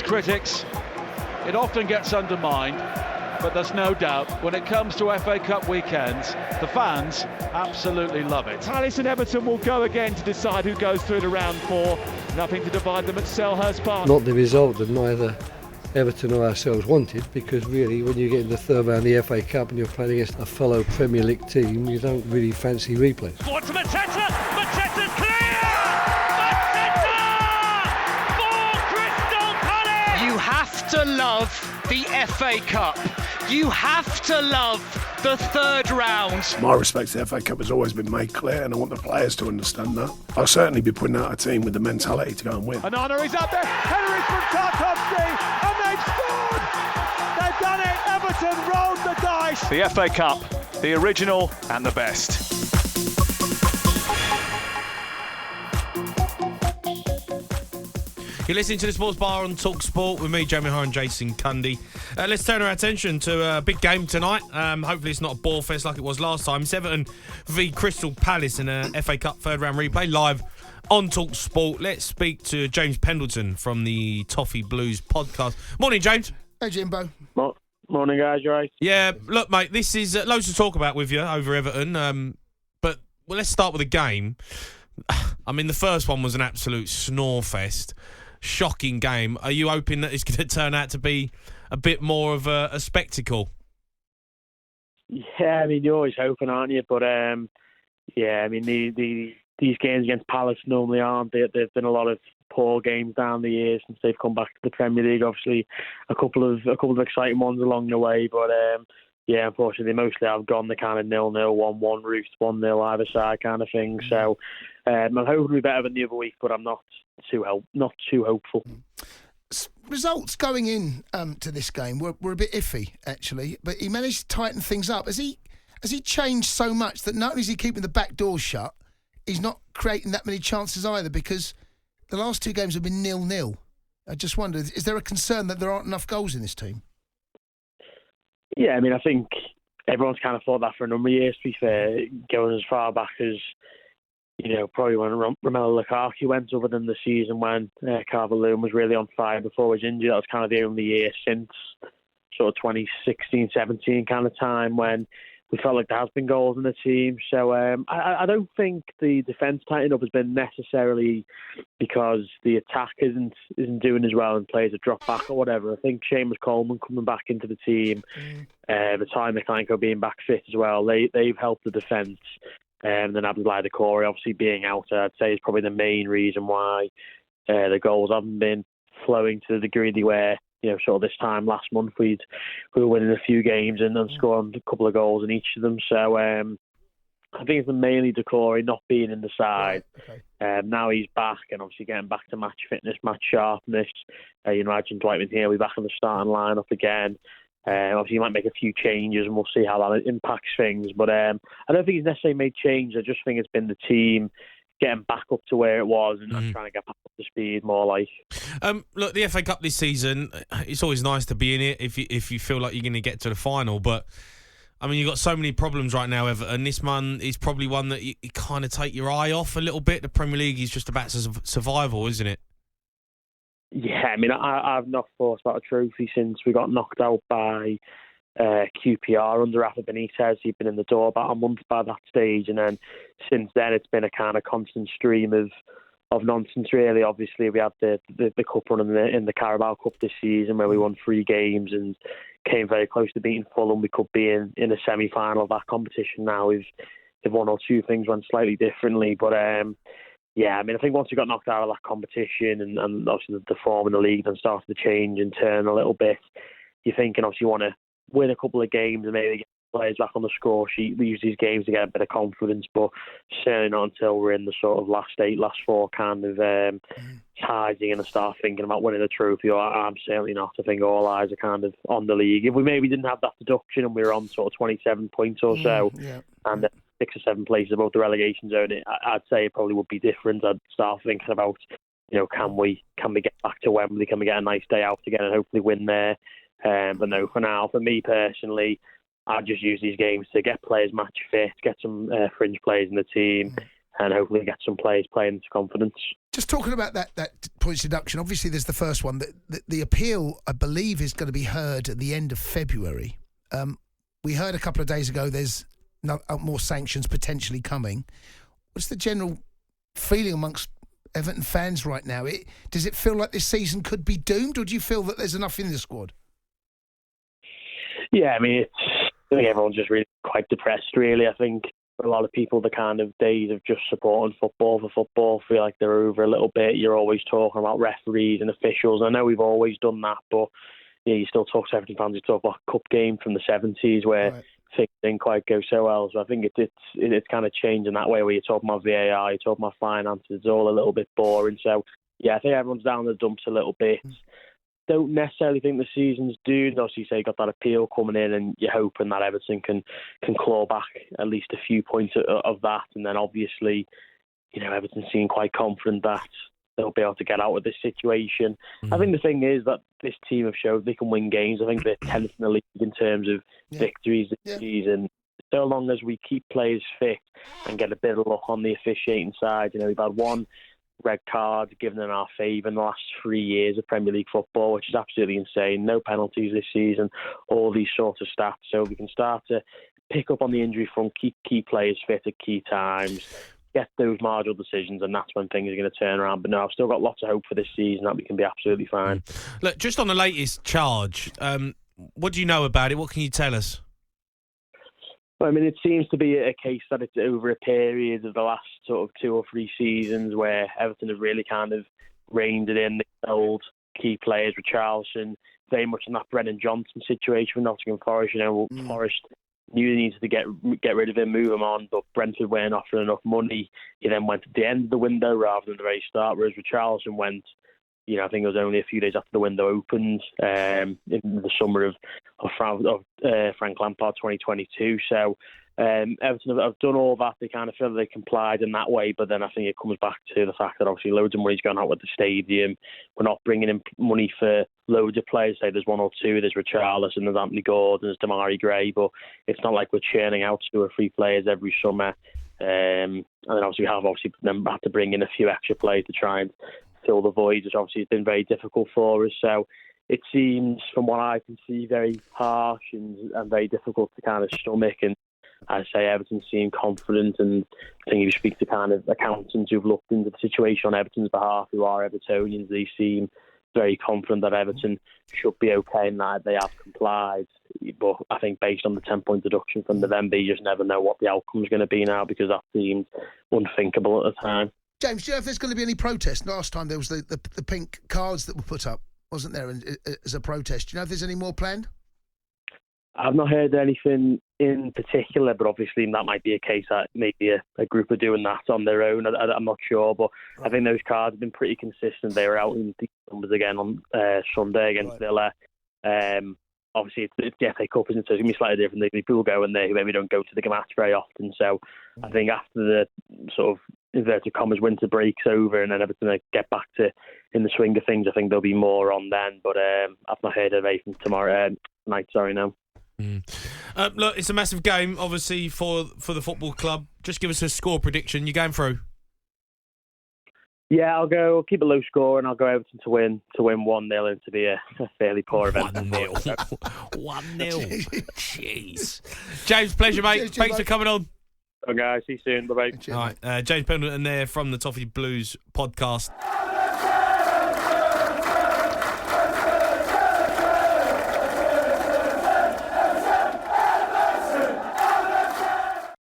critics, it often gets undermined, but there's no doubt when it comes to FA Cup weekends, the fans absolutely love it. Palace and Everton will go again to decide who goes through to round 4. Nothing to divide them at Selhurst Park. Not the result that neither Everton or ourselves wanted, because really when you get in the third round of the FA Cup and you're playing against a fellow Premier League team, you don't really fancy replays. Forward to Mateta! Mateta's clear! Mateta! For Crystal Palace! You have to love the FA Cup. You have to love the third round. My respect to the FA Cup has always been made clear, and I want the players to understand that. I'll certainly be putting out a team with the mentality to go and win. Anana is up there, header is from Toffee, and they've scored! They've done it, Everton rolled the dice. The FA Cup, the original and the best. You're listening to the Sports Bar on TalkSport with me, Jamie Hire, and Jason Cundy. Let's turn our attention to a big game tonight. Hopefully it's not a bore fest like it was last time. It's Everton v Crystal Palace in a FA Cup third round replay live on TalkSport. Let's speak to James Pendleton from the Toffee Blues podcast. Morning, James. Hey, Jimbo. Morning, guys. You right? Yeah, look, mate, this is loads to talk about with you over Everton. But let's start with the game. I mean, the first one was an absolute snore fest. Shocking game. Are you hoping that it's going to turn out to be a bit more of a spectacle? Yeah, I mean, you're always hoping, aren't you? But yeah, I mean, these games against Palace normally aren't. There've been a lot of poor games down the years since they've come back to the Premier League. Obviously, a couple of exciting ones along the way, but yeah, unfortunately, mostly I've gone the kind of 0-0, 1-1 route, 1-0 either side kind of thing. So I'm hoping to be better than the other week, but I'm not too hopeful. Results going in to this game were a bit iffy, actually, but he managed to tighten things up. Has he changed so much that not only is he keeping the back door shut, he's not creating that many chances either, because the last two games have been 0-0. I just wondered, is there a concern that there aren't enough goals in this team? Yeah, I mean, I think everyone's kind of thought that for a number of years, to be fair, going as far back as, you know, probably when Romelu Lukaku went, other than the season when Calvert-Lewin was really on fire before he was injured. That was kind of the only year since sort of 2016, 17 kind of time when we felt like there has been goals in the team. So I don't think the defence tightening up has been necessarily because the attack isn't doing as well and players have dropped back or whatever. I think Seamus Coleman coming back into the team, the time Mikhaenko being back fit as well, they've helped the defence. And then Abdoulaye Doucouré obviously being out, I'd say, is probably the main reason why the goals haven't been flowing to the degree they were. You know, sort of this time last month, we were winning a few games and scoring a couple of goals in each of them. So I think it's mainly Doucouré not being in the side. Okay. Now he's back and obviously getting back to match fitness, match sharpness. You know, imagine Dwight McNeil will be back in the starting lineup again. Obviously, he might make a few changes and we'll see how that impacts things. But I don't think he's necessarily made changes. I just think it's been the team getting back up to where it was and trying to get back up to speed more like. Look, the FA Cup this season, it's always nice to be in it if you feel like you're going to get to the final. But, I mean, you've got so many problems right now, Everton. This one is probably one that you kind of take your eye off a little bit. The Premier League is just about survival, isn't it? Yeah, I mean, I've not thought about a trophy since we got knocked out by QPR under Rafa Benitez. He'd been in the door about a month by that stage, and then since then it's been a kind of constant stream of nonsense, really. Obviously, we had the cup run in the Carabao Cup this season where we won 3 games and came very close to beating Fulham. We could be in a semi-final of that competition now if one or two things went slightly differently. But yeah, I mean, I think once we got knocked out of that competition and obviously the form in the league then started to change and turn a little bit, you're thinking obviously you want to win a couple of games and maybe get players back on the score sheet. We use these games to get a bit of confidence, but certainly not until we're in the sort of last 4 kind of ties you're going to start thinking about winning a trophy. Or I'm certainly not. I think all eyes are kind of on the league. If we maybe didn't have that deduction and we were on sort of 27 points or so, and 6 or 7 places above the relegation zone, I'd say it probably would be different. I'd start thinking about, you know, can we get back to Wembley? Can we get a nice day out again and hopefully win there? But no, for now, for me personally, I just use these games to get players match fit, get some fringe players in the team, and hopefully get some players playing into confidence. Just talking about that points deduction, obviously there's the first one. The appeal, I believe, is going to be heard at the end of February. We heard a couple of days ago there's more sanctions potentially coming. What's the general feeling amongst Everton fans right now? Does it feel like this season could be doomed, or do you feel that there's enough in the squad? Yeah, I mean, I think everyone's just really quite depressed, really. I think for a lot of people, the kind of days of just supporting football for football feel like they're over a little bit. You're always talking about referees and officials. I know we've always done that, but yeah, you still talk to Everton fans. You talk about a cup game from the 70s where things didn't quite go so well. So I think it's kind of changed in that way, where you're talking about VAR, you're talking about finances. It's all a little bit boring. So yeah, I think everyone's down in the dumps a little bit. Don't necessarily think the season's doomed. Obviously, you say you got that appeal coming in, and you're hoping that Everton can claw back at least a few points of that. And then obviously, Everton seem quite confident that they'll be able to get out of this situation. I think the thing is that this team have showed they can win games. I think they're 10th in the league in terms of victories this season. So long as we keep players fit and get a bit of luck on the officiating side. We've had one red card given in our favour in the last 3 years of Premier League football, which is absolutely insane. No penalties this season, all these sorts of stats. So we can start to pick up on the injury front, keep key players fit at key times, get those marginal decisions, and that's when things are going to turn around. But no, I've still got lots of hope for this season that we can be absolutely fine. Look, just on the latest charge, what do you know about it? What can you tell us? I mean, it seems to be a case that it's over a period of the last sort of 2 or 3 seasons where Everton have really kind of reined it in. They sold key players with Richarlison, very much in that Brennan Johnson situation with Nottingham Forest. Forest knew they needed to get rid of him, move him on, but Brentford weren't offering enough money. He then went at the end of the window rather than the very start, whereas Richarlison went, I think it was only a few days after the window opened in the summer of Frank Lampard 2022. So Everton have done all that. They kind of feel they complied in that way, but then I think it comes back to the fact that obviously loads of money's gone out with the stadium. We're not bringing in money for loads of players. Say there's 1 or 2. There's Richarlison, there's Anthony Gordon, there's Damari Gray, but it's not like we're churning out 2 or 3 players every summer. And then obviously we have then had to bring in a few extra players to try and fill the void, which obviously has been very difficult for us. So it seems, from what I can see, very harsh and very difficult to kind of stomach. And I say Everton seem confident, and I think if you speak to kind of accountants who've looked into the situation on Everton's behalf, who are Evertonians, they seem very confident that Everton should be okay and that they have complied. But I think based on the 10-point deduction from November, you just never know what the outcome's going to be now, because that seemed unthinkable at the time. James, do you know if there's going to be any protest? Last time there was the pink cards that were put up, wasn't there, as a protest? Do you know if there's any more planned? I've not heard anything in particular, but obviously that might be a case that maybe a group are doing that on their own. I'm not sure, but I think those cards have been pretty consistent. They were out in the numbers again on Sunday against Villa. Obviously, it's the FA Cup, isn't it? So it's going to be slightly different. People go in there who maybe don't go to the match very often. So I think after the sort of inverted commas winter break's over and then everything get back to in the swing of things, I think there'll be more on then. But I've not heard of anything tonight. No. Look, it's a massive game, obviously, for the football club. Just give us a score prediction. You're going through. Yeah, I'll keep a low score and I'll go Everton to win 1-0 and to be a fairly poor event. 1-0. 1-0. Jeez. James, pleasure, mate. Cheers, thanks for coming on. Okay, see you soon. Bye-bye. All right, James Pendleton there from the Toffee Blues podcast.